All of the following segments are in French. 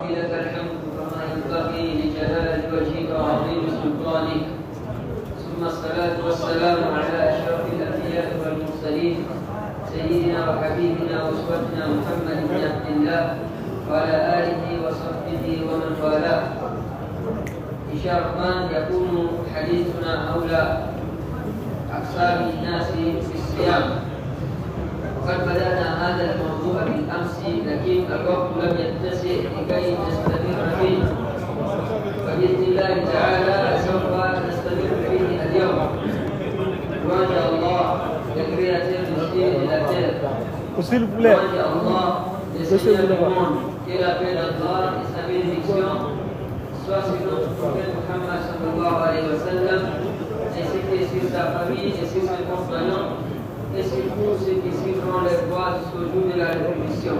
لك الحمد كما ينبغي لجلال وجهك وعظيم سلطانك، ثم الصلاة والسلام على أشرف الأنبياء والمرسلين سيدنا وحبيبنا وأسوتنا محمد بن عبد الله وعلى آله وصحبه ومن والاه. إن شاء الله يكون حديثنا حول أقسام الناس في الصيام. وقد بدأنا هذا الموضوع بالأمس، لكن الوقت لم يتسع لكي نستمر فيه، فبإذن الله تعالى سوف نستمر فيه اليوم. وإن شاء الله l'écriture de la terre. S'il vous plaît. Allah, le Seigneur du monde, que la paix d'Allah et sa bénédiction soient sur notre prophète Muhammad sallallahu alayhi wa sallam, ainsi que sur sa famille et sur ses compagnons, et sur tous ceux qui suivront les voies jusqu'au jour de la révolution.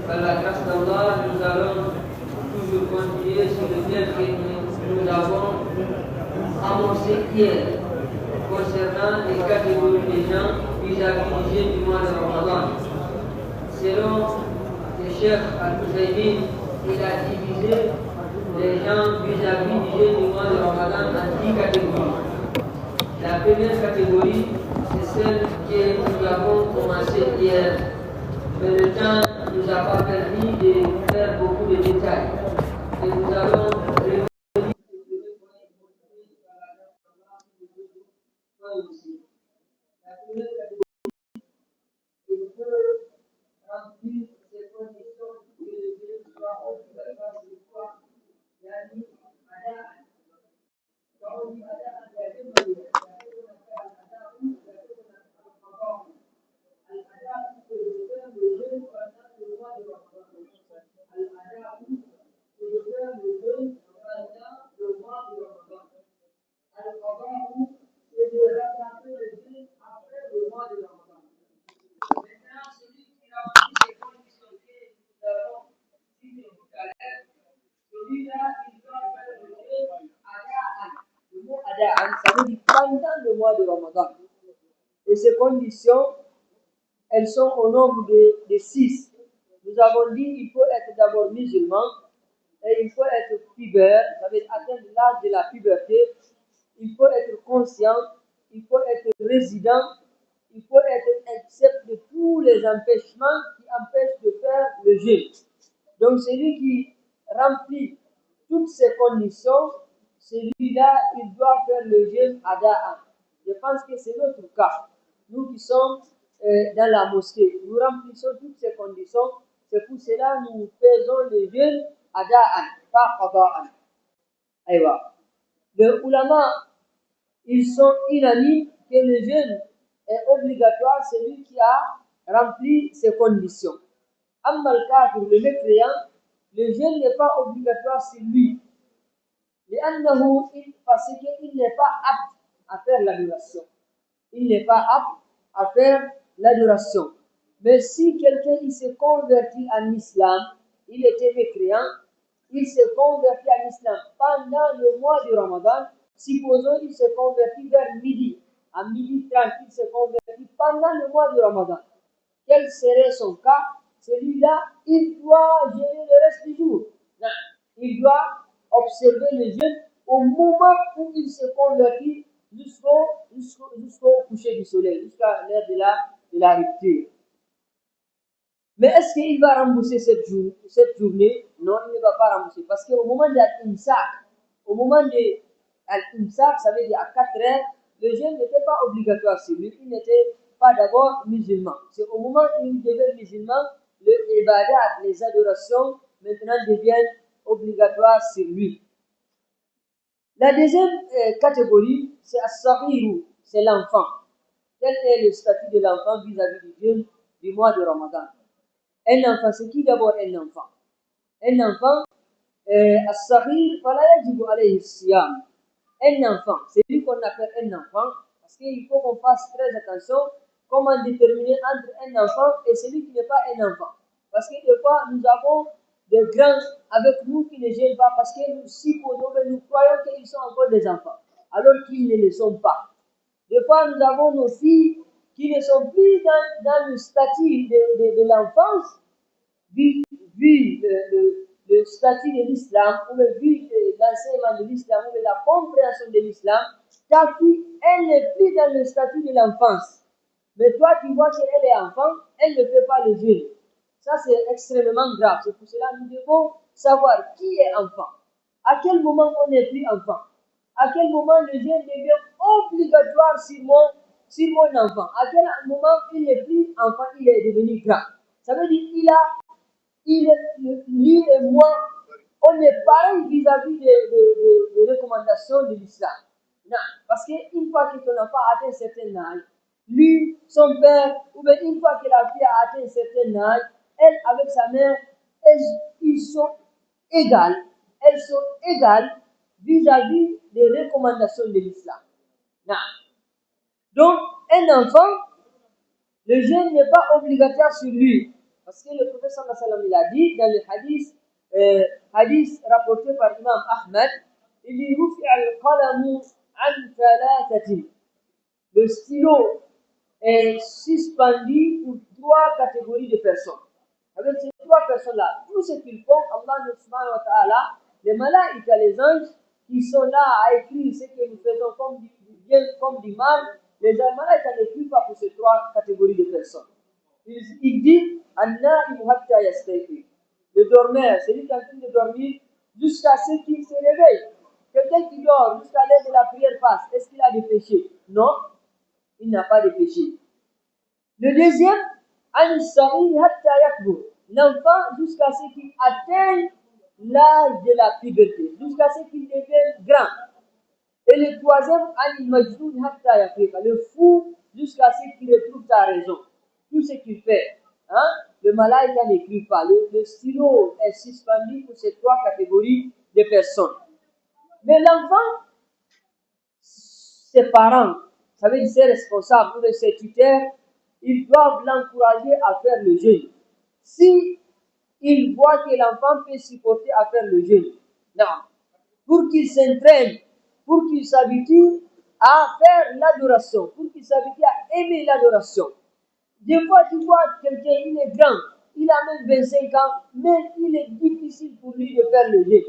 Par la grâce d'Allah, nous allons toujours continuer sur le thème que nous avons amorcé hier concernant les catégories des gens vis-à-vis du jeûne du mois de Ramadan. Selon le Cheikh Al-Husaymin, il a divisé les gens vis-à-vis du jeûne du mois de Ramadan en 10 catégories. La première catégorie, c'est celle que nous avons commencé hier, mais le temps ne nous a pas permis de faire beaucoup de détails. Et nous allons revenir aussi. La première catégorie, il faut remplir ces conditions que le jeûne soit obligatoire sur toi. Yani, ada. Quand on dit ada, il y a deux manières. Ça veut dire pendant le mois de Ramadan. Et ces conditions, elles sont au nombre de 6. Nous avons dit qu'il faut être d'abord musulman, et il faut être pubère, ça veut dire atteindre l'âge de la puberté, il faut être conscient, il faut être résident, il faut être accepté de tous les empêchements qui empêchent de faire le jeûne. Donc celui qui remplit toutes ces conditions, celui-là, il doit faire le jeûne ada'an. Je pense que c'est notre cas. Nous qui sommes dans la mosquée, nous remplissons toutes ces conditions. C'est pour cela que nous faisons le jeûne ada'an, pas qada'an. Aïwa. Les ulama, ils sont unanimes que le jeûne est obligatoire, celui qui a rempli ces conditions. Amma al-kafir, le mécréant, le jeûne n'est pas obligatoire sur lui. Parce qu'il n'est pas apte à faire l'adoration. Il n'est pas apte à faire l'adoration. Mais si quelqu'un il s'est converti en islam, il était mécréant, il s'est converti en islam pendant le mois du Ramadan, supposons qu'il s'est converti vers midi, à midi 30, il s'est converti pendant le mois du Ramadan. Quel serait son cas? Celui-là, il doit jeûner le reste du jour. Il doit observer le jeûne au moment où il s'est converti jusqu'au coucher du soleil, jusqu'à l'heure de la rupture. Mais est-ce qu'il va rembourser cette journée? Non, il ne va pas rembourser. Parce qu'au moment de l'imsak, ça veut dire à 4 heures, le jeûne n'était pas obligatoire sur lui. Il n'était pas d'abord musulman. C'est au moment où il devient musulman, les ibadat, les adorations, maintenant deviennent obligatoires sur lui. La deuxième catégorie, c'est as-saghir, c'est l'enfant. Quel est le statut de l'enfant vis-à-vis du jeûne du mois de Ramadan? Un enfant, c'est qui d'abord un enfant? Un enfant, as-saghir, fala yajibu alayhi siyam. Un enfant, c'est lui qu'on appelle un enfant, parce qu'il faut qu'on fasse très attention comment déterminer entre un enfant et celui qui n'est pas un enfant. Parce que des fois, nous avons des grands avec nous qui ne gênent pas parce que nous supposons, mais nous croyons qu'ils sont encore des enfants, alors qu'ils ne le sont pas. Des fois, nous avons nos filles qui ne sont plus dans le statut de l'enfance, vu statut de l'islam, ou le vu l'enseignement de l'islam, ou la compréhension de l'islam, ta fille, elle n'est plus dans le statut de l'enfance. Mais toi, tu vois qu'elle est enfant, elle ne fait pas le jeûne. Ça, c'est extrêmement grave. C'est pour cela que nous devons savoir qui est enfant. À quel moment on n'est plus enfant. À quel moment le jeûne devient obligatoire sur mon enfant. À quel moment il n'est plus enfant, il est devenu grand. Ça veut dire lui et moi, on est pareil vis-à-vis des recommandations de l'islam. Non, parce qu'une fois que ton enfant a atteint un certain âge, lui, son père, ou bien une fois que la fille a atteint un certain âge, elle avec sa mère, ils sont égales. Elles sont égales vis-à-vis des recommandations de l'islam. Non. Donc, un enfant, le jeûne n'est pas obligatoire sur lui. Parce que le prophète sallallahu alayhi wa sallam, il a dit dans le hadith rapporté par Imam Ahmad, il dit Rufi al-qalamu an thalathatin. Le stylo est suspendu pour 3 catégories de personnes. Avec ces 3 personnes-là, tout ce qu'ils font, Allah subhanahu wa ta'ala, les malaïkas, les anges, qui sont là à écrire ce que nous faisons comme du bien, comme du mal, les malaïkas n'écrivent pas pour ces 3 catégories de personnes. Il dit, le dormeur, celui qui est en train de dormir jusqu'à ce qu'il se réveille. Quelqu'un qui dort jusqu'à l'heure de la prière passe, est-ce qu'il a des péchés? Non, il n'a pas de péché. Le deuxième, l'enfant jusqu'à ce qu'il atteigne l'âge de la puberté, jusqu'à ce qu'il devienne grand. Et le troisième, le fou jusqu'à ce qu'il retrouve sa raison. Tout ce qu'il fait, le malaïka n'écrit pas. Le stylo est suspendu pour ces 3 catégories de personnes. Mais l'enfant, ses parents, ça veut dire ses responsables ou ses tuteurs, ils doivent l'encourager à faire le jeûne. Si ils voient que l'enfant peut supporter à faire le jeûne, non. Pour qu'il s'entraîne, pour qu'il s'habitue à faire l'adoration, pour qu'il s'habitue à aimer l'adoration. Des fois, tu vois quelqu'un, il est grand, il a même 25 ans, mais il est difficile pour lui de faire le jeûne.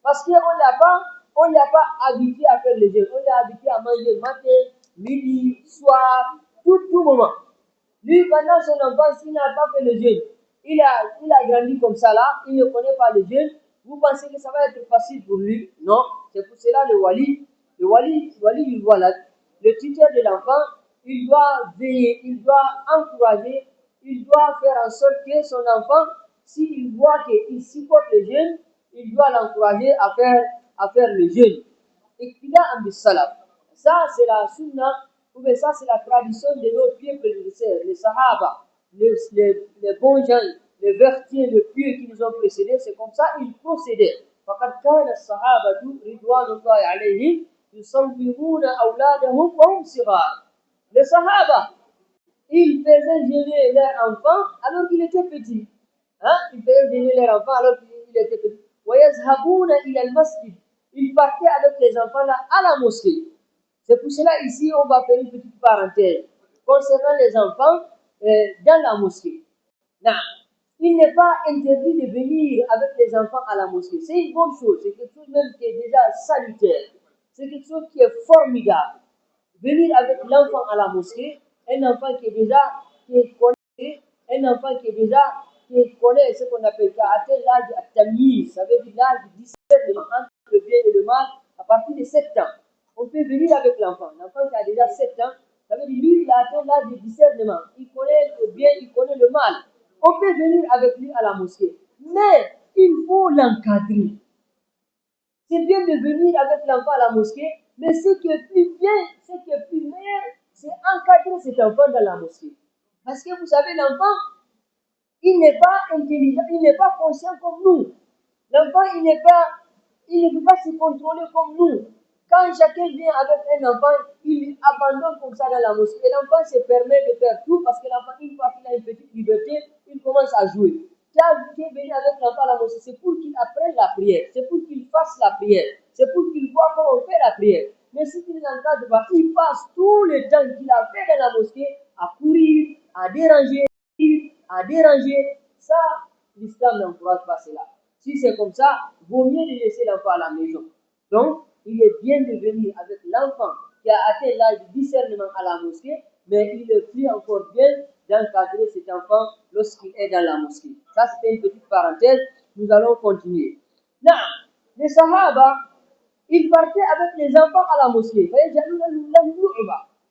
Parce qu'on ne l'a pas habitué à faire le jeûne. On l'a habitué à manger matin, midi, soir, tout moment. Lui, pendant son enfance, il n'a pas fait le jeûne. Il a grandi comme ça là, il ne connaît pas le jeûne. Vous pensez que ça va être facile pour lui? Non. C'est pour cela le wali du voilà, le tuteur de l'enfant, il doit veiller, il doit encourager, il doit faire en sorte que son enfant, s'il voit qu'il supporte le jeûne, il doit l'encourager à faire le jeûne. Et qu'il a un salaf. Ça, c'est la sunna, ou bien ça, c'est la tradition de nos pieux prédécesseurs, les sahaba, les bons gens, les vertiers, les pieux qui nous ont précédés, c'est comme ça ils procédaient. فقد كان الصحابة رضوان الله عليهم يصومون أولادهم وهم صغار. Les sahaba, ils faisaient jeûner leurs enfants alors qu'ils étaient petits. Ils faisaient jeûner leurs enfants alors qu'ils étaient petits. ويذهبون إلى المسجد. Ils partaient avec les enfants là à la mosquée. C'est pour cela ici on va faire une petite parenthèse concernant les enfants dans la mosquée. Non. Il n'est pas interdit de venir avec les enfants à la mosquée. C'est une bonne chose. C'est quelque chose même qui est déjà salutaire. C'est quelque chose qui est formidable. Venir avec l'enfant à la mosquée, un enfant qui connaît, qui connaît ce qu'on appelle, qui a atteint l'âge de tamyiz, ça veut dire l'âge de discernement entre le bien et le mal, à partir de 7 ans. On peut venir avec l'enfant. L'enfant qui a déjà 7 ans, ça veut dire lui, il a atteint l'âge de discernement. Il connaît le bien, il connaît le mal. On peut venir avec lui à la mosquée. Mais il faut l'encadrer. C'est bien de venir avec l'enfant à la mosquée, mais ce qui est plus bien, ce qui est plus meilleur, c'est encadrer cet enfant dans la mosquée. Parce que vous savez, l'enfant, il n'est pas intelligent, il n'est pas conscient comme nous. L'enfant, il ne peut pas se contrôler comme nous. Quand chacun vient avec un enfant, il abandonne comme ça dans la mosquée. Et l'enfant se permet de faire tout parce que l'enfant, une fois qu'il a une petite liberté, il commence à jouer. Tu es venu avec l'enfant à la mosquée, c'est pour qu'il apprenne la prière, c'est pour qu'il fasse la prière, c'est pour qu'il voit comment on fait la prière. Mais si tu l'encadres pas, il passe tout le temps qu'il a fait dans la mosquée à courir, à déranger. Ça, l'islam n'encourage pas cela. Si c'est comme ça, vaut mieux de laisser l'enfant à la maison. Donc, il est bien de venir avec l'enfant qui a atteint l'âge de discernement à la mosquée, mais il est plus encore bien d'encadrer cet enfant lorsqu'il est dans la mosquée. Ça, c'était une petite parenthèse. Nous allons continuer. Là, les Sahaba, ils partaient avec les enfants à la mosquée.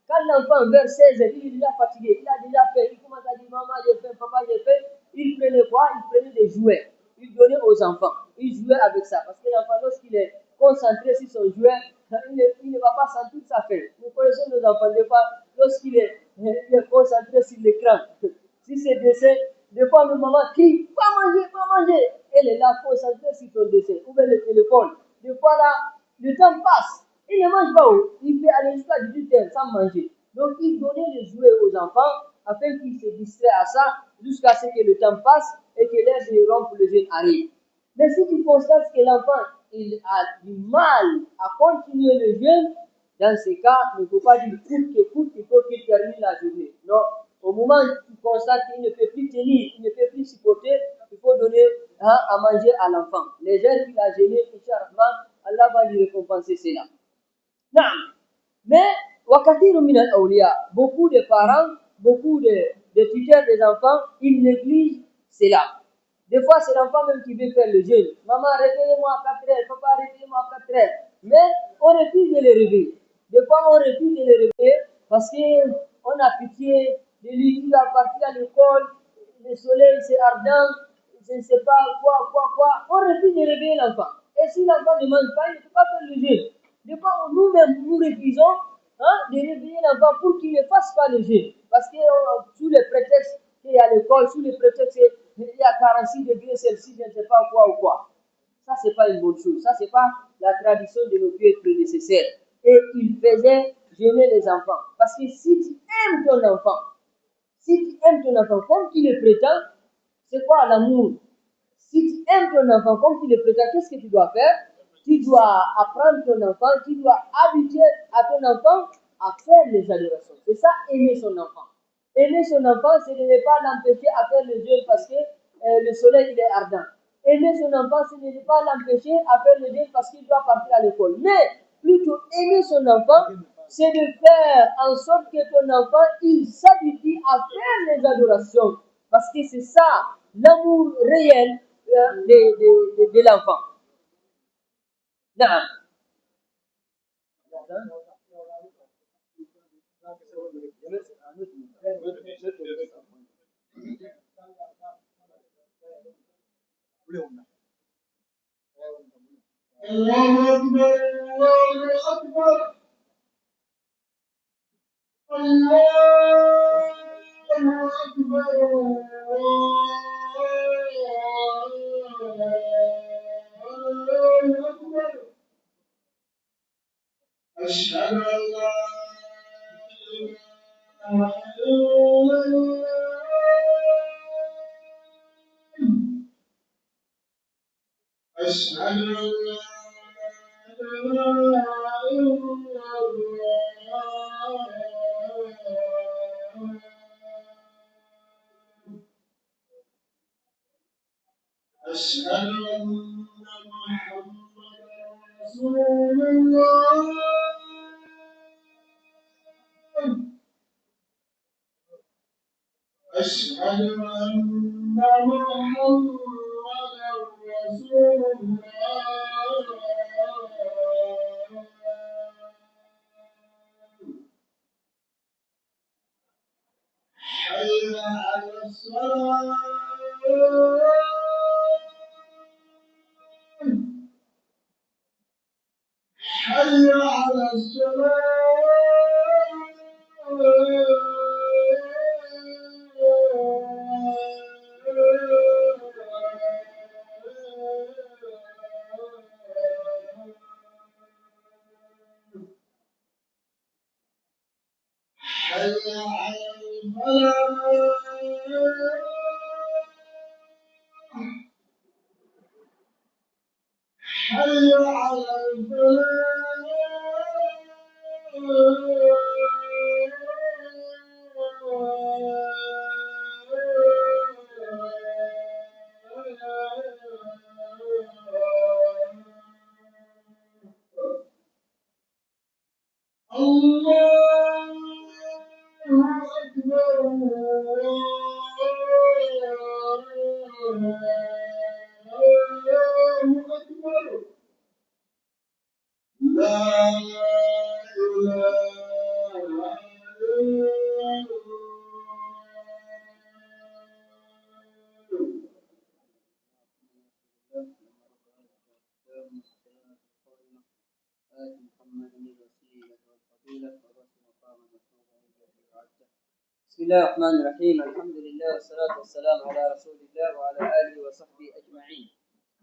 Quand l'enfant vers 16 ans, il est déjà fatigué, il a déjà fait, il commence à dire maman j'ai fait, papa j'ai fait, il prenait quoi? Il prenait des jouets, il donnait aux enfants, il jouait avec ça. Parce que l'enfant, lorsqu'il est concentré sur son jouet, il ne va pas sentir sa faim. Nous connaissons nos enfants, des fois, lorsqu'il est concentré sur l'écran, si c'est dessin, des fois, nos mamans crient, pas manger, pas manger. Elle est là concentrée sur son dessin, ou bien le téléphone. Des fois, là, le temps passe. Il ne mange pas, il fait aller jusqu'à 18h sans manger. Donc, il donnait les jouets aux enfants afin qu'ils se distraient à ça jusqu'à ce que le temps passe et que l'heure de rompre le jeûne arrive. Mais si tu constates que l'enfant il a du mal à continuer le jeûne, dans ces cas, il ne faut pas dire coûte, il faut qu'il termine la journée. Non, au moment où tu constates qu'il ne peut plus tenir, il ne peut plus supporter, il faut donner à manger à l'enfant. Les heures qu'il a gêné, Allah va lui récompenser cela. Non. Mais, beaucoup de parents, beaucoup de tuteurs des enfants, ils négligent cela. Des fois, c'est l'enfant même qui veut faire le jeûne. Maman, réveillez-moi à 4 heures, papa, réveillez-moi à 4 heures. Mais on refuse de les réveiller. Des fois, on refuse de les réveiller parce qu'on a pitié de lui, il va partir à l'école, le soleil c'est ardent, je ne sais pas quoi. On refuse de réveiller l'enfant. Et si l'enfant ne mange pas, il ne peut pas faire le jeûne. Des fois, nous-mêmes, nous refusons de réveiller l'enfant pour qu'il ne fasse pas le jeûne. Parce que sous les prétextes qu'il y a à l'école, sous les prétextes qu'il y a 46 degrés Celsius, je ne sais pas quoi ou quoi. Ça, ce n'est pas une bonne chose. Ça, ce n'est pas la tradition de nos vieux prédécesseurs. Et ils faisaient jeûner les enfants. Parce que si tu aimes ton enfant, comme tu le prétends, c'est quoi l'amour? Si tu aimes ton enfant comme tu le prétends, qu'est-ce que tu dois faire? Tu dois apprendre ton enfant, tu dois habituer à ton enfant à faire les adorations. C'est ça, aimer son enfant. Aimer son enfant, c'est de ne pas l'empêcher à faire le jeûne parce que le soleil il est ardent. Aimer son enfant, c'est de ne pas l'empêcher à faire le jeûne parce qu'il doit partir à l'école. Mais plutôt aimer son enfant, c'est de faire en sorte que ton enfant, il s'habitue à faire les adorations. Parce que c'est ça, l'amour réel de l'enfant. نعم. الله أكبر الله أكبر الله أكبر الله أكبر أشهد أن لا إله إلا الله أشهد أن لا إله إلا الله أشهد أن محمدا رسول الله أشهد أن محمدا رسول الله حي على الصلاة حي على الصلاة حي على الفلاح حي على الفلاح بسم الله الرحمن الرحيم الحمد لله والصلاة والسلام على رسول الله وعلى آله وصحبه أجمعين.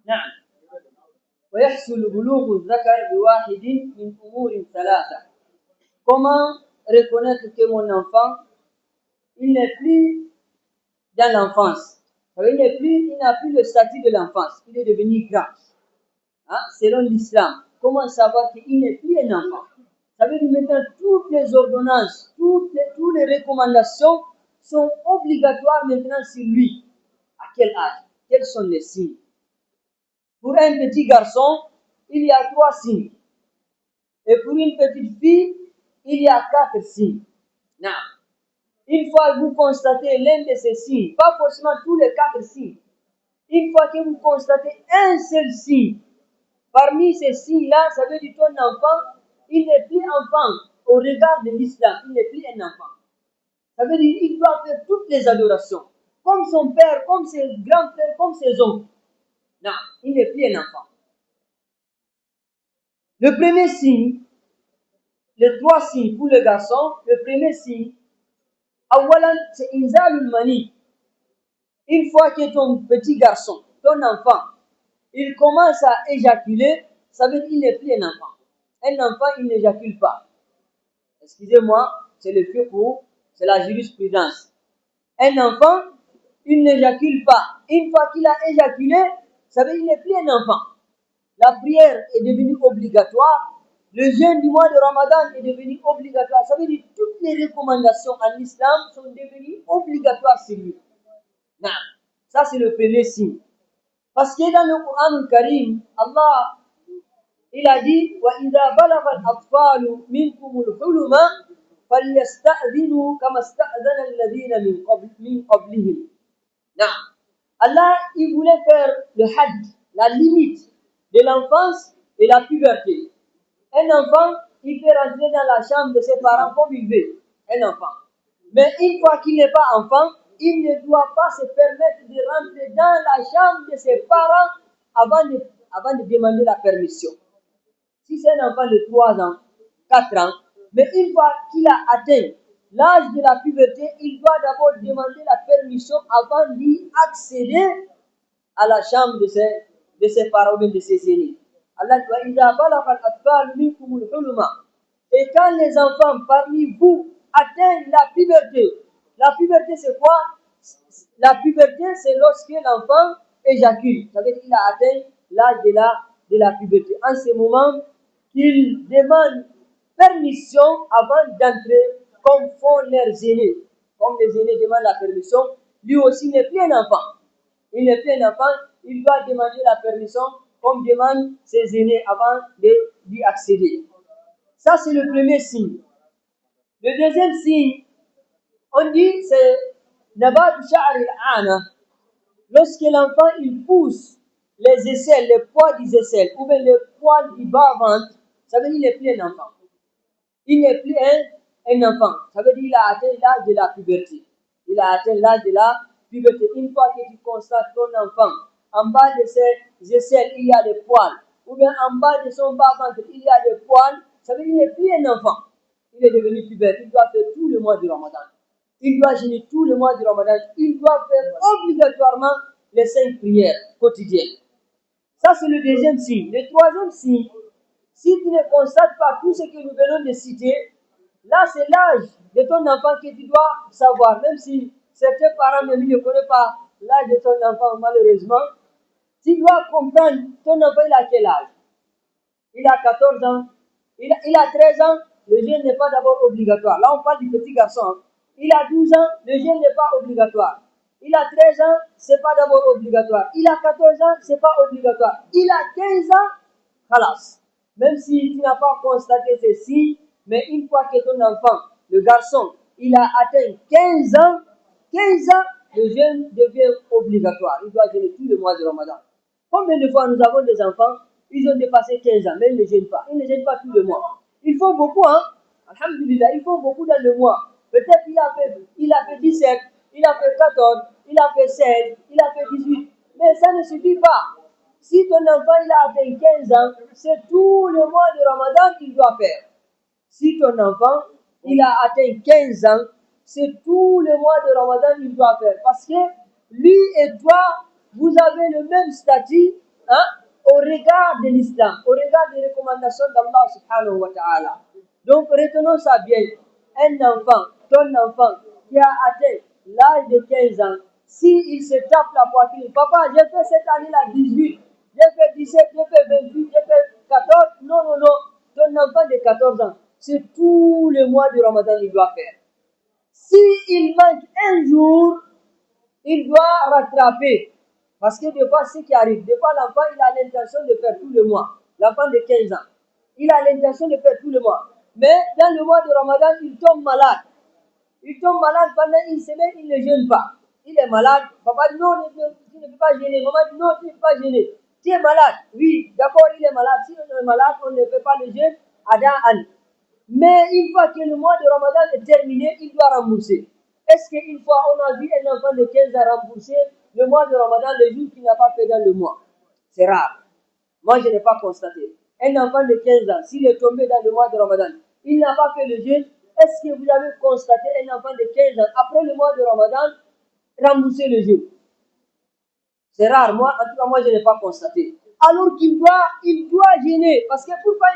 نعم. ويحصل بلوغ الذكر بواحد من أمور ثلاثة. Comment reconnaître que mon enfant, il n'est plus dans l'enfance. Il n'a plus le statut de l'enfance. Il est devenu grand. Selon l'islam. Comment savoir qu'il n'est plus un enfant? Ça veut dire maintenant toutes les ordonnances, toutes les recommandations sont obligatoires maintenant sur lui. À quel âge? Quels sont les signes? Pour un petit garçon, il y a 3 signes. Et pour une petite fille, il y a 4 signes. Non. Une fois que vous constatez l'un de ces signes, pas forcément tous les 4 signes, une fois que vous constatez un seul signe, parmi ces signes-là, ça veut dire ton enfant, il n'est plus enfant au regard de l'islam, il n'est plus un enfant. Ça veut dire qu'il doit faire toutes les adorations, comme son père, comme ses grands-pères, comme ses oncles. Non, il n'est plus un enfant. Le premier signe, les 3 signes pour le garçon, le premier signe, awalan, c'est inzalul mani. Une fois que ton petit garçon, ton enfant, il commence à éjaculer, ça veut dire qu'il n'est plus un enfant. Un enfant, il n'éjacule pas. Excusez-moi, c'est le fiqh, c'est la jurisprudence. Un enfant, il n'éjacule pas. Une fois qu'il a éjaculé, ça veut dire qu'il n'est plus un enfant. La prière est devenue obligatoire. Le jeûne du mois de Ramadan est devenu obligatoire. Ça veut dire que toutes les recommandations en islam sont devenues obligatoires sur lui. Non. Ça, c'est le premier signe. Parce que dans le Coran al-Karim, Allah, il a dit وَإِذَا بَلَغَ الْأَطْفَالُ مِنْكُمُ الْحُلُمَ فَلْيَسْتَأْذِنُوا كَمَا اسْتَأْذَنَ الَّذِينَ مِنْ قَبْلِهِمْ. Non. Allah, il voulait faire le had, la limite de l'enfance et la puberté. Un enfant, il peut rentrer dans la chambre de ses parents comme il veut. Un enfant. Mais une fois qu'il n'est pas enfant, il ne doit pas se permettre de rentrer dans la chambre de ses parents avant de demander la permission. Si c'est un enfant de 3 ans, 4 ans, mais une fois qu'il a atteint l'âge de la puberté, il doit d'abord demander la permission avant d'y accéder à la chambre de ses parents ou de ses aînés. Allah dit, et quand les enfants parmi vous atteignent la puberté c'est quoi? La puberté c'est lorsque l'enfant éjacule. Ça veut dire qu'il a atteint l'âge de la puberté. En ce moment, qu'il demande permission avant d'entrer comme font leurs aînés. Comme les aînés demandent la permission, lui aussi n'est plus un enfant. Il n'est plus un enfant, il doit demander la permission comme demandent ses aînés avant d'y accéder. Ça, c'est le premier signe. Le deuxième signe, on dit, c'est Nabat Sha'ar al-Ana. Lorsque l'enfant, il pousse les aisselles, les poids des aisselles, ou bien les poids du bas-ventre, ça veut dire qu'il n'est plus un enfant. Il n'est plus un enfant. Ça veut dire qu'il a atteint l'âge de la puberté. Il a atteint l'âge de la puberté. Une fois que tu constates ton enfant, en bas de ses aisselles, il y a des poils. Ou bien en bas de son bas-ventre, il y a des poils. Ça veut dire qu'il n'est plus un enfant. Il est devenu puberté. Il doit faire tout le mois du Ramadan. Il doit jeûner tout le mois du Ramadan. Il doit faire obligatoirement les 5 prières quotidiennes. Ça, c'est le deuxième signe. Le troisième signe, si tu ne constates pas tout ce que nous venons de citer, là, c'est l'âge de ton enfant que tu dois savoir. Même si certains parents même ne connaissent pas l'âge de ton enfant, malheureusement, tu dois comprendre ton enfant, il a quel âge? Il a 14 ans. Il a 13 ans. Le jeûne n'est pas d'abord obligatoire. Là, on parle du petit garçon. Il a 12 ans. Le jeûne n'est pas obligatoire. Il a 13 ans, ce n'est pas d'abord obligatoire. Il a 14 ans, ce n'est pas obligatoire. Il a 15 ans, khalas. Même si tu n'as pas constaté ceci, mais une fois que ton enfant, le garçon, il a atteint 15 ans, le jeûne devient obligatoire. Il doit jeûner tout le mois de Ramadan. Combien de fois nous avons des enfants, ils ont dépassé 15 ans, mais ils ne jeûnent pas. Ils ne jeûnent pas tous les mois. Ils font beaucoup, hein. Alhamdulillah, ils font beaucoup dans le mois. Peut-être il a fait 17, il a fait 14, il a fait 16, il a fait 18. Mais ça ne suffit pas. Si ton enfant il a atteint 15 ans, c'est tout le mois de Ramadan qu'il doit faire. Si ton enfant il a atteint 15 ans, c'est tout le mois de Ramadan qu'il doit faire. Parce que lui et toi, vous avez le même statut, hein, au regard de l'islam, au regard des recommandations d'Allah subhanahu wa ta'ala. Donc retenons ça bien. Un enfant, ton enfant qui a atteint l'âge de 15 ans, s'il se tape la poitrine, papa, j'ai fait cette année-là 18, j'ai fait 17, j'ai fait 28, j'ai fait 14, non, non, non, ton enfant de 14 ans, c'est tout le mois de Ramadan qu'il doit faire. S'il manque un jour, il doit rattraper. Parce que des fois, ce qui arrive, des fois l'enfant, il a l'intention de faire tout le mois. L'enfant de 15 ans, il a l'intention de faire tout le mois. Mais dans le mois de Ramadan, il tombe malade. Il tombe malade pendant une semaine, il ne jeûne pas. Il est malade. Papa dit non, tu ne peux pas jeûner. Maman dit non, tu ne peux pas jeûner. Tu es malade. Oui, d'accord, il est malade. Si on est malade, on ne fait pas le jeûne à Da'an. Mais une fois que le mois de Ramadan est terminé, il doit rembourser. Est-ce qu'une fois on a vu un enfant de 15 ans rembourser le mois de Ramadan, le jour qu'il n'a pas fait dans le mois? C'est rare. Moi, je n'ai pas constaté. Un enfant de 15 ans, s'il est tombé dans le mois de Ramadan, il n'a pas fait le jeûne. Est-ce que vous avez constaté un enfant de 15 ans, après le mois de Ramadan, rembourser le jeûne? C'est rare. Moi, en tout cas, moi, je n'ai pas constaté. Alors qu'il doit jeûner. Parce que pourquoi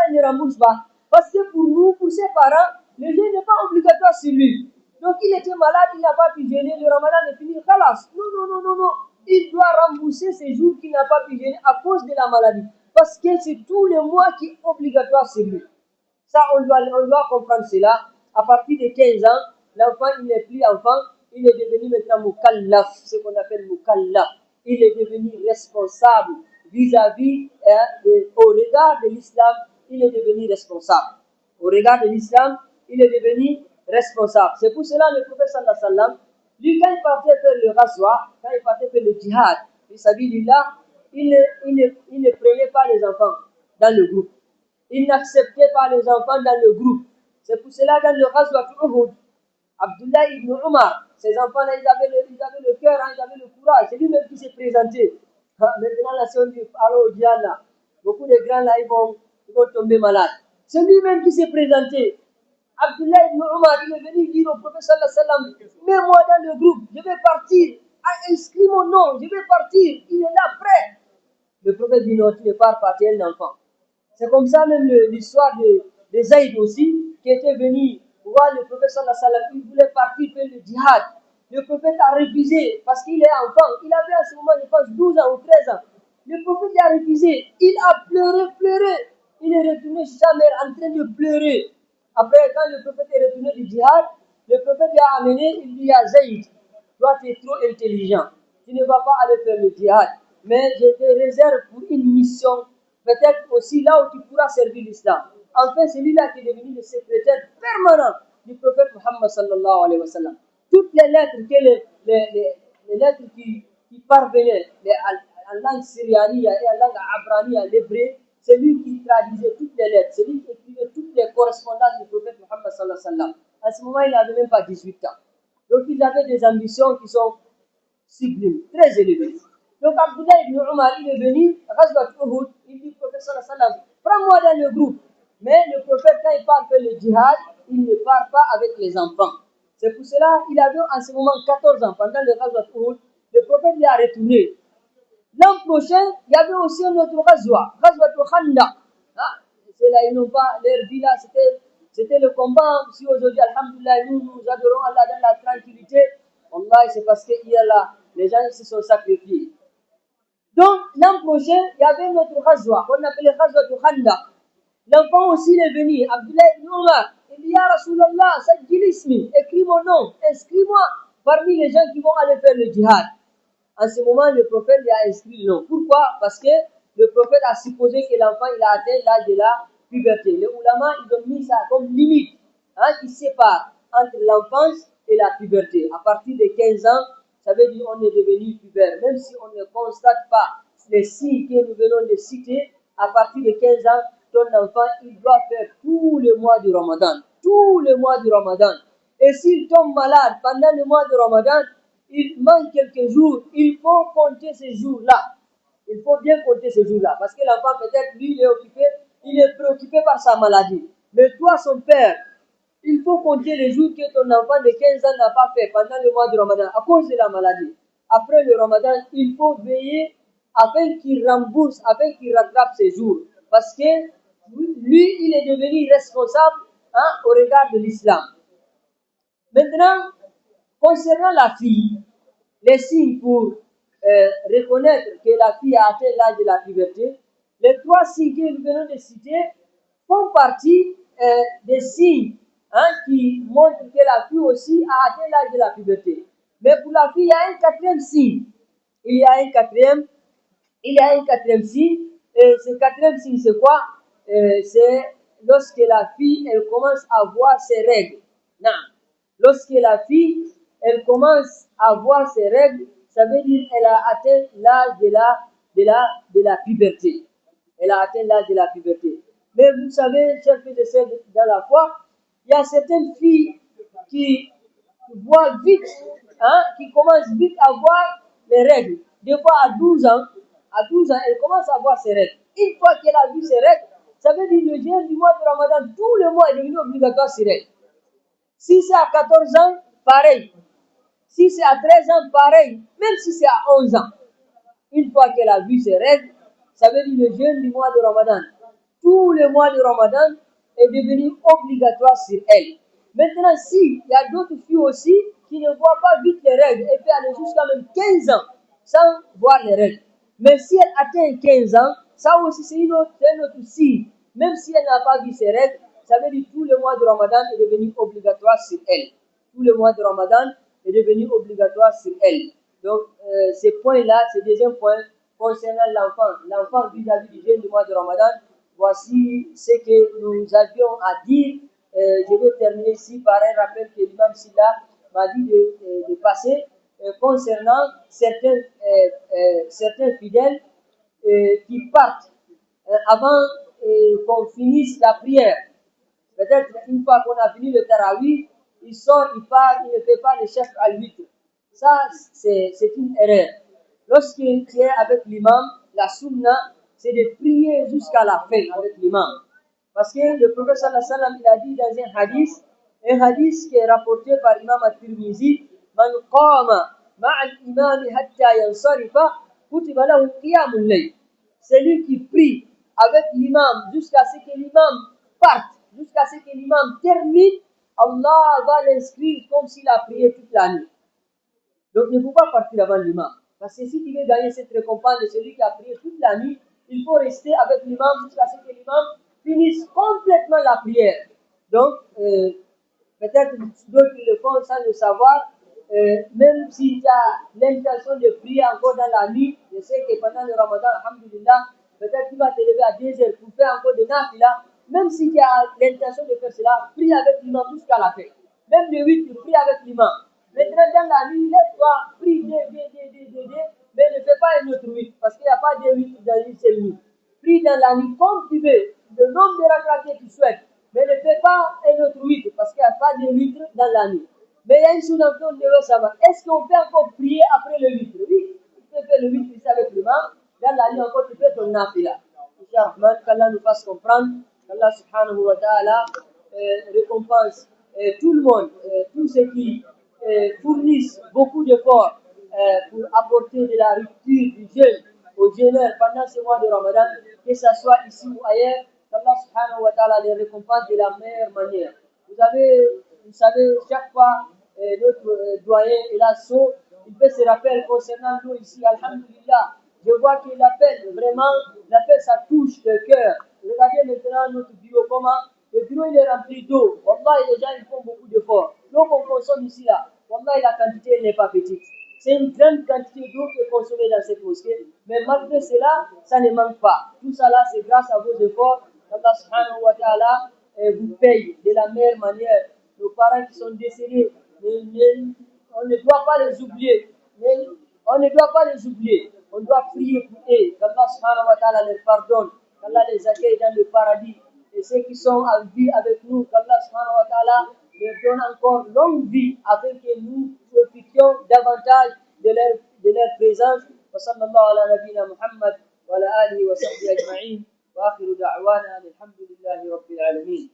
il ne rembourse pas? Parce que pour nous, pour ses parents, le jeûne n'est pas obligatoire sur lui. Donc, il était malade, il n'a pas pu jeûner, le Ramadan est fini, khalas. Non, non, non, non, non. Il doit rembourser ces jours qu'il n'a pas pu jeûner à cause de la maladie. Parce que c'est tout le mois qui est obligatoire sur lui. Ça, on doit comprendre cela. À partir de 15 ans, l'enfant, il n'est plus enfant, il est devenu maintenant mukallaf, ce qu'on appelle mukallaf. Il est devenu responsable vis-à-vis, au regard de l'islam, il est devenu responsable. Au regard de l'islam, il est devenu responsable. C'est pour cela le prophète sallallahu alayhi wa sallam, lui, quand il partait faire le ghazwa, quand il partait faire le djihad, il ne prenait pas les enfants dans le groupe. Il n'acceptait pas les enfants dans le groupe. C'est pour cela dans le ghazwa Uhud, Abdullah ibn Umar, ces enfants-là, ils avaient le cœur, hein, ils avaient le courage. C'est lui-même qui s'est présenté. Maintenant, là, si on dit, allô, au djihad, là, beaucoup de grands, là, ils vont tomber malades. C'est lui-même qui s'est présenté. Abdullah ibn Umar, il est venu dire au prophète sallallahu alayhi wa sallam, mets-moi dans le groupe, je vais partir. Inscris mon nom, je vais partir. Il est là, prêt. Le prophète dit non, tu ne pars pas, tu es un enfant. C'est comme ça même l'histoire de Zaïd aussi, qui était venu voir le prophète sallallahu alayhi wa sallam. Il voulait partir faire le djihad. Le prophète a refusé parce qu'il est enfant. Il avait à ce moment, je pense, 12 ans ou 13 ans. Le prophète a refusé. Il a pleuré. Il est retourné chez sa mère en train de pleurer. Après, quand le prophète est retourné du djihad, le prophète l'a amené, il dit à Zaïd, toi tu es trop intelligent, tu ne vas pas aller faire le djihad, mais je te réserve pour une mission, peut-être aussi là où tu pourras servir l'islam. Enfin, c'est lui-là qui est devenu le secrétaire permanent du prophète Muhammad sallallahu alayhi wa sallam. Toutes les lettres, les lettres qui parvenaient en langue syriane et en langue abrania, l'hébreu, c'est lui qui traduisait toutes les lettres, c'est lui qui écrivait toutes les correspondances du prophète Muhammad sallallahu alayhi wa sallam. À ce moment, il n'avait même pas 18 ans. Donc, ils avaient des ambitions qui sont sublimes, très élevées. Donc, Abdullah ibn Umar, il est venu, Ghazwat Uhud, il dit au prophète sallallahu alayhi wa sallam, prends-moi dans le groupe. Mais le prophète, quand il part faire le djihad, il ne part pas avec les enfants. C'est pour cela qu'il avait en ce moment 14 ans. Pendant le Ghazwat Uhud, le prophète lui a retourné. L'an prochain, il y avait aussi un autre Ghazwa, Ghazwat Khandaq. C'est là, ils n'ont pas leur vie là, c'était le combat. Si aujourd'hui, alhamdoulilah, nous adorons Allah dans la tranquillité, Allah, c'est parce qu'il y a là, les gens se sont sacrifiés. Donc, l'an prochain, il y avait notre Ghazwa, qu'on appelait Ghazwat Khandaq. L'enfant aussi est venu, Abdullah ibn Umar. Il dit, Ya Rasulallah, sajjil ismi, écris mon nom, inscris-moi parmi les gens qui vont aller faire le djihad. En ce moment, le prophète lui a inscrit le nom. Pourquoi? Parce que le prophète a supposé que l'enfant il a atteint l'âge de la puberté. Les oulémas, ils ont mis ça comme limite, qui sépare entre l'enfance et la puberté. À partir de 15 ans, ça veut dire qu'on est devenu pubère. Même si on ne constate pas les signes que nous venons de citer, à partir de 15 ans, ton enfant, il doit faire tout le mois du Ramadan. Tout le mois du Ramadan. Et s'il tombe malade pendant le mois de Ramadan, il manque quelques jours, il faut compter ces jours-là. Il faut bien compter ces jours-là. Parce que l'enfant, peut-être, lui, il est préoccupé par sa maladie. Mais toi, son père, il faut compter les jours que ton enfant de 15 ans n'a pas fait pendant le mois de Ramadan à cause de la maladie. Après le Ramadan, il faut veiller afin qu'il rembourse, afin qu'il rattrape ses jours. Parce que lui, il est devenu responsable au regard de l'islam. Maintenant, concernant la fille, les signes pour reconnaître que la fille a atteint l'âge de la puberté, les 3 signes que nous venons de citer font partie des signes qui montrent que la fille aussi a atteint l'âge de la puberté. Mais pour la fille, il y a un 4e signe. Il y a un quatrième signe. Et ce 4e signe, c'est quoi? C'est lorsque la fille, elle commence à voir ses règles. Non. Lorsque la fille, elle commence à voir ses règles, ça veut dire qu'elle a atteint l'âge de la puberté. Elle a atteint l'âge de la puberté. Mais vous savez, chers frères et sœurs dans la foi, il y a certaines filles qui voient vite, qui commencent vite à voir les règles. Des fois, à 12 ans, elle commence à voir ses règles. Une fois qu'elle a vu ses règles, ça veut dire que le jeûne du mois de Ramadan, tout le mois est devenu obligatoire sur elle. Si c'est à 14 ans, pareil. Si c'est à 13 ans, pareil. Même si c'est à 11 ans. Une fois qu'elle a vu ses règles, ça veut dire le jeûne du mois de Ramadan. Tout le mois de Ramadan est devenu obligatoire sur elle. Maintenant, s'il y a d'autres filles aussi qui ne voient pas vite les règles, elle peut aller jusqu'à même 15 ans sans voir les règles. Mais si elle atteint 15 ans, ça aussi c'est un autre signe. Même si elle n'a pas vu ses règles, ça veut dire que tout le mois de Ramadan est devenu obligatoire sur elle. Tout le mois de Ramadan est devenu obligatoire sur elle. Donc, ces points-là, ce deuxième point concernant l'enfant vis-à-vis du jeûne du mois de Ramadan, voici ce que nous avions à dire. Je vais terminer ici par un rappel que l'imam Silla m'a dit de passer concernant certains fidèles qui partent avant qu'on finisse la prière. Peut-être une fois qu'on a fini le tarawih, il sort, il part, il ne fait pas le chef à 8. Ça, c'est une erreur. Lorsqu'il est avec l'imam, la sunna, c'est de prier jusqu'à la fin avec l'imam. Parce que le prophète sallallahu alayhi wa sallam, il a dit dans un hadith qui est rapporté par l'imam al-Tirmizi, Man qama ma'al imam hatta yansarifa, kutiba lahu qiyamul layl. Celui qui prie avec l'imam jusqu'à ce que l'imam parte, jusqu'à ce que l'imam termine, Allah va l'inscrire comme s'il a prié toute la nuit. Donc ne faut pas partir avant l'imam. Parce que si tu veux gagner cette récompense de celui qui a prié toute la nuit, il faut rester avec l'imam jusqu'à ce que l'imam finisse complètement la prière. Donc, peut-être d'autres le font sans le savoir, même si tu as l'intention de prier encore dans la nuit, je sais que pendant le Ramadan, alhamdulillah, peut-être tu vas te lever à 2 heures pour faire encore de nafila, même si tu as l'intention de faire cela, prie avec l'imam jusqu'à la fin. Même le 8, tu pries avec l'imam. Maintenant, dans la nuit, lève-toi, prie, mais ne fais pas un autre 8, parce qu'il n'y a pas de 8 dans une seule nuit. Prie dans la nuit comme tu veux, le nombre de rak'at que tu souhaites, mais ne fais pas un autre 8, parce qu'il n'y a pas de 8 dans la nuit. Mais il y a une chose encore que devons savoir. Est-ce qu'on peut encore prier après le 8? Oui, tu peux faire le 8 ici avec l'imam. Dans la nuit encore, tu peux ton nafila. Inch'Allah, qu'Allah nous fasse comprendre, qu'Allah subhanahu wa ta'ala récompense tout le monde, tous ceux qui fournissent beaucoup d'efforts pour apporter de la rupture du jeûne aux jeûneurs pendant ce mois de Ramadan, que ce soit ici ou ailleurs, qu'Allah subhanahu wa ta'ala les récompense de la meilleure manière. Vous savez, chaque fois, notre doyen Elasso, il fait ses rappels concernant nous ici, alhamdulillah. Je vois qu'il appelle vraiment, ça touche le cœur. Regardez maintenant notre bureau, comment le bureau il est rempli d'eau. Wallah, les gens ils font beaucoup d'efforts. L'eau qu'on consomme ici, là, wallah, la quantité n'est pas petite. C'est une grande quantité d'eau qui est consommée dans cette mosquée. Mais malgré cela, ça ne manque pas. Tout ça là, c'est grâce à vos efforts. Allah subhanahu wa ta'ala vous paye de la meilleure manière. Nos parents qui sont décédés, on ne doit pas les oublier. Mais On ne doit pas les oublier. On doit prier pour eux. Qu'Allah subhanahu wa ta'ala les pardonne. Qu'Allah les accueille dans le paradis. Et ceux qui sont en vie avec nous, qu'Allah subhanahu wa ta'ala leur donne encore longue vie afin que nous profitions davantage de leur présence. وصلى الله على نبينا محمد وعلى آله وصحبه أجمعين وآخر دعوانا الحمد لله رب العالمين.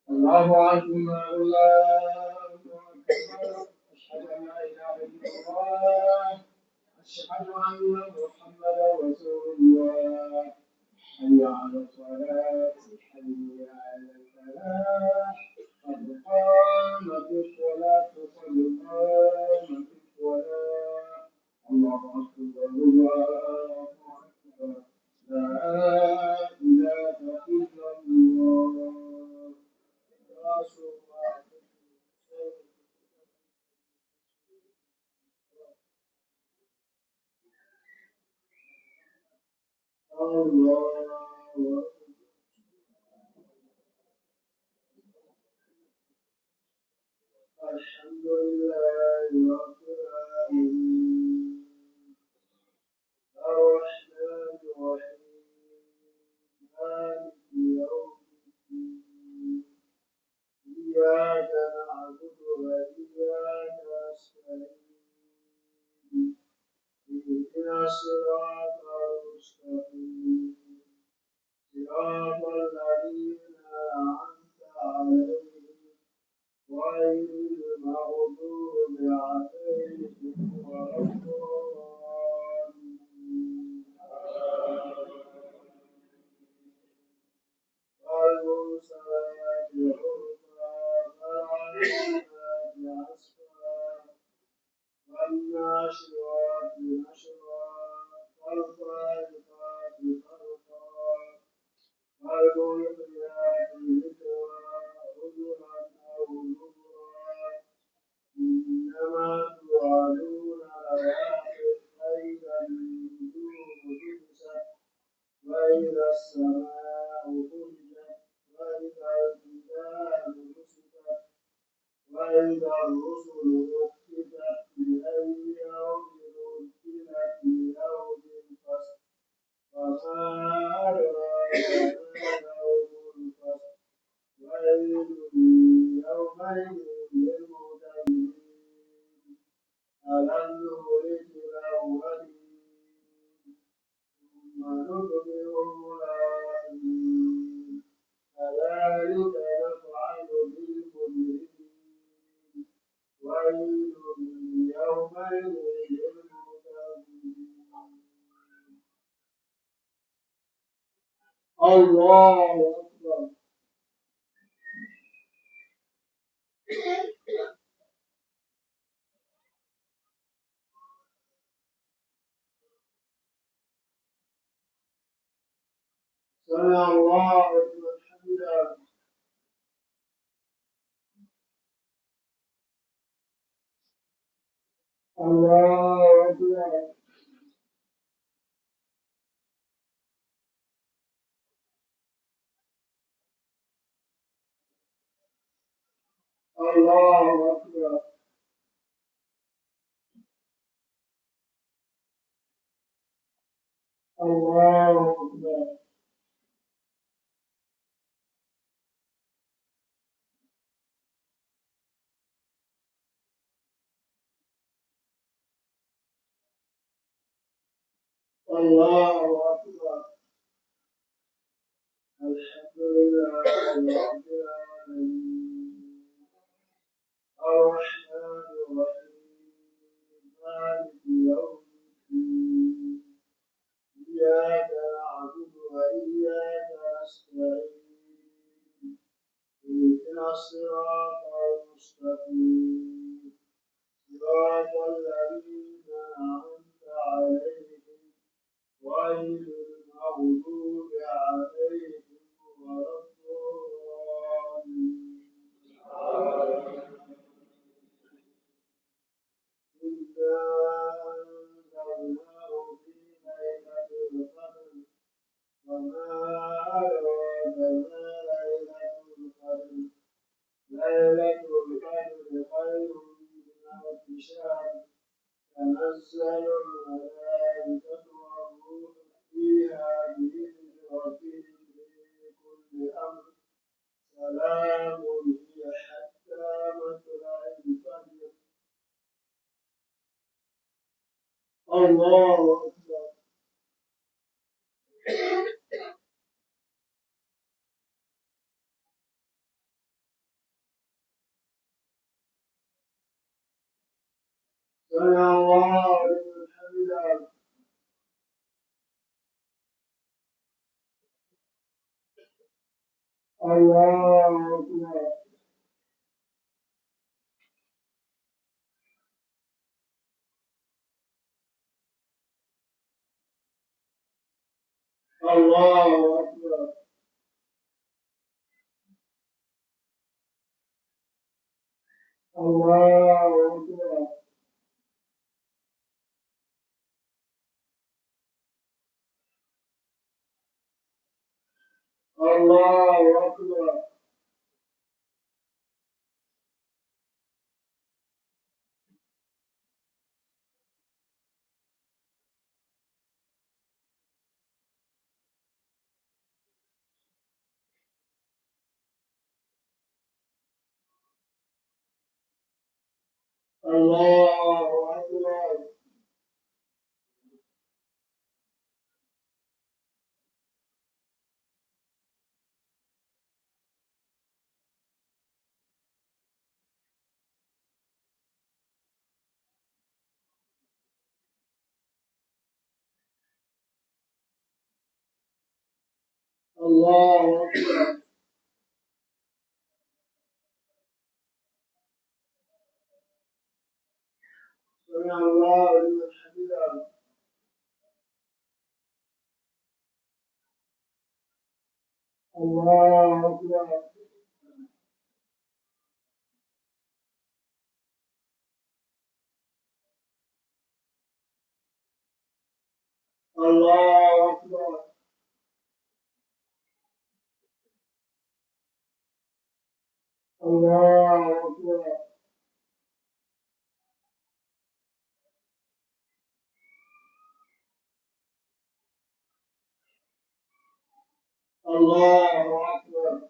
الله أكبر الله أكبر أشهد أن لا إله إلا الله أشهد أن محمدا رسول الله حي على الصلاة حي على الفلاح قد قامت الصلاة قد قامت الصلاة الله أكبر الله أكبر لا إله إلا الله الحمد لله رب العالمين الرحمن الرحيم مالك يوم الدين إياك نعبد وإياك نستعين اهدنا الصراط المستقيم صراط الذين أنعمت عليهم غير المغضوب عليهم ولا الضالين والمرسلات عرفا فالعاديات عصفا والناشرات نشرا فالفارقات فرقا فالملقيات ذكرا عذرا أو نذرا إنما توعدون السماء فرجت وإذا الجبال نسفت وإذا الرسل أقتت لأي يوم أجلت ليوم الفصل وما أدراك ما يوم الفصل ويل يومئذ للمكذبين ألم نهلك الأولين ثم نتبعهم الآخرين كذلك نفعل بالمجرمين ويل يومئذ للمكذبين الله أكبر سمع الله لمن حمده الله أكبر الله أكبر الله أكبر الله أكبر الحمد لله رب العالمين الرحمن الرحيم مالك يوم الدين إياك نعبد وإياك نستعين اهدنا الصراط المستقيم صراط الذين أنعمت عليهم غير المغضوب عليهم ولا الضالين إنا أنزلناه في ليلة القدر وما أدراك ما ليلة القدر ليلة القدر خير من ألف شهر تنزل الملائكة والروح فيها بإذن ربهم من كل أمر سلام هي حتى مطلع الفجر الله أكبر سمع الله لمن حمده الله أكبر الله أكبر الله أكبر الله أكبر الله أكبر الله أكبر سمع الله لمن حمده الله أكبر الله أكبر الله أكبر الله أكبر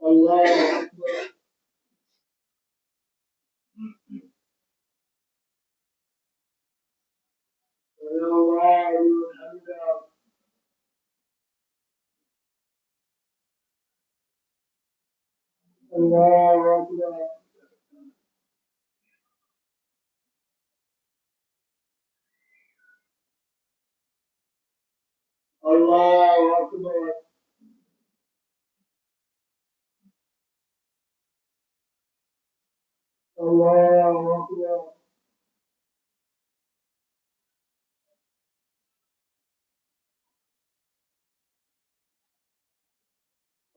الله أكبر سمع الله لمن حمده الله أكبر الله أكبر الله أكبر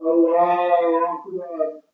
الله أكبر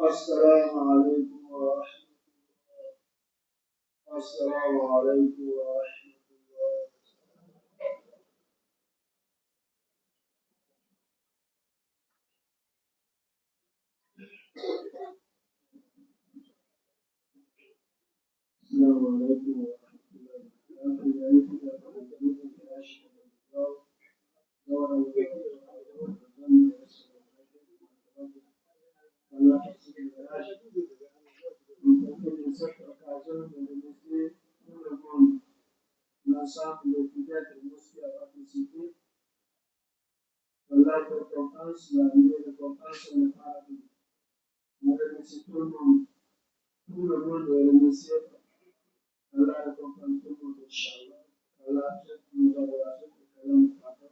السلام عليكم ورحمة الله السلام عليكم ورحمة الله السلام عليكم ورحمة الله l'ensemble des fidèles aussi à participer. La récompense, la meilleure récompense, on n'est pas dit. On remercie tout le monde est remercié. Allah récompense tout le monde, Inch'Allah. Allah accepte nos adorations, que Allah nous pardonne.